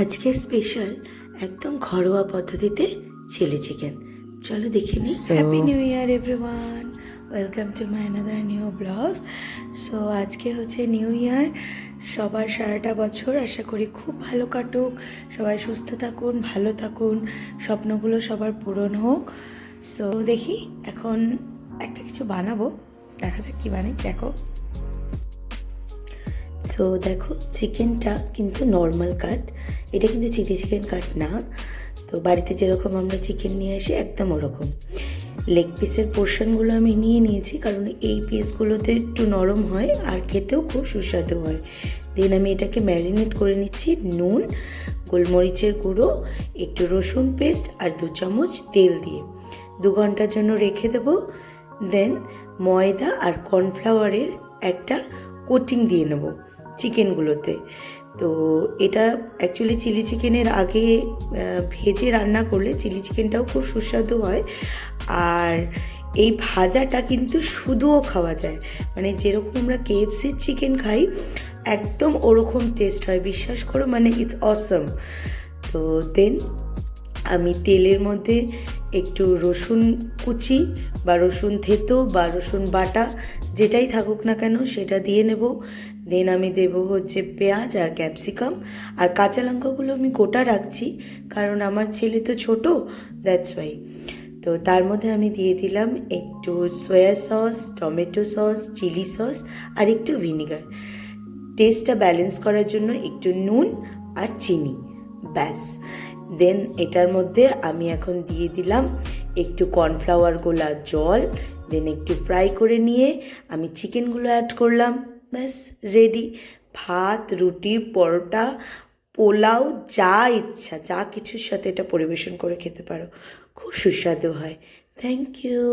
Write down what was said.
আজকে স্পেশাল একদম ঘরোয়া পদ্ধতিতে চিলি চিকেন। চলো দেখে নিই। Happy new year everyone, welcome to my another new blog. So আজকে হচ্ছে নিউ ইয়ার। সবার সারাটা বছর আশা করি খুব ভালো কাটুক, সবাই সুস্থ থাকুন, ভালো থাকুন, স্বপ্নগুলো সবার পূরণ হোক। সো দেখি এখন একটা কিছু বানাবো, দেখা যাক কী বানাই। দেখো চিকেনটা কিন্তু নর্মাল কাট, এটা কিন্তু চিলি চিকেন কাট না। তো বাড়িতে যেরকম আমরা চিকেন নিয়ে আসি একদম ওরকম লেগ পিসের পোর্শনগুলো আমি নিয়ে নিয়েছি, কারণ এই পিসগুলোতে একটু নরম হয় আর খেতেও খুব সুস্বাদু হয়। দেন আমি এটাকে ম্যারিনেট করে নিচ্ছি নুন, গোলমরিচের গুঁড়ো, একটু রসুন পেস্ট আর 2 চামচ তেল দিয়ে 2 ঘন্টার জন্য রেখে দেবো। দেন ময়দা আর কর্নফ্লাওয়ারের একটা কোটিং দিয়ে নেব চিকেনগুলোতে। তো এটা অ্যাকচুয়ালি চিলি চিকেনের আগে ভেজে রান্না করলে চিলি চিকেনটাও খুব সুস্বাদু হয়। আর এই ভাজাটা কিন্তু শুধুও খাওয়া যায়, মানে যেরকম আমরা কেএফসির চিকেন খাই একদম ওরকম টেস্ট হয়, বিশ্বাস করো, মানে ইটস অসম। তো দেন আমি তেলের মধ্যে একটু রসুন কুচি বা রসুন থেতো বা রসুন বাটা যেটাই থাকুক না কেন সেটা দিয়ে নেব। দেন আমি দেবো হচ্ছে পেঁয়াজ আর ক্যাপসিকাম, আর কাঁচা লঙ্কাগুলো আমি গোটা রাখছি কারণ আমার ছেলে তো ছোটো, দ্যাটস ওয়াই। তো তার মধ্যে আমি দিয়ে দিলাম একটু soya sauce, tomato sauce, chilli sauce আর একটু ভিনিগার। টেস্টটা ব্যালেন্স করার জন্য একটু নুন আর চিনি, ব্যাস। দেন এটার মধ্যে আমি এখন দিয়ে দিলাম একটু কর্নফ্লাওয়ার গোলা জল। দেন একটু ফ্রাই করে নিয়ে আমি চিকেনগুলো অ্যাড করলাম, ব্যাস রেডি। ভাত, রুটি, পরোটা, পোলাও, যা ইচ্ছা যা কিছুর সাথে এটা পরিবেশন করে খেতে পারো, খুব সুস্বাদু হয়। Thank you.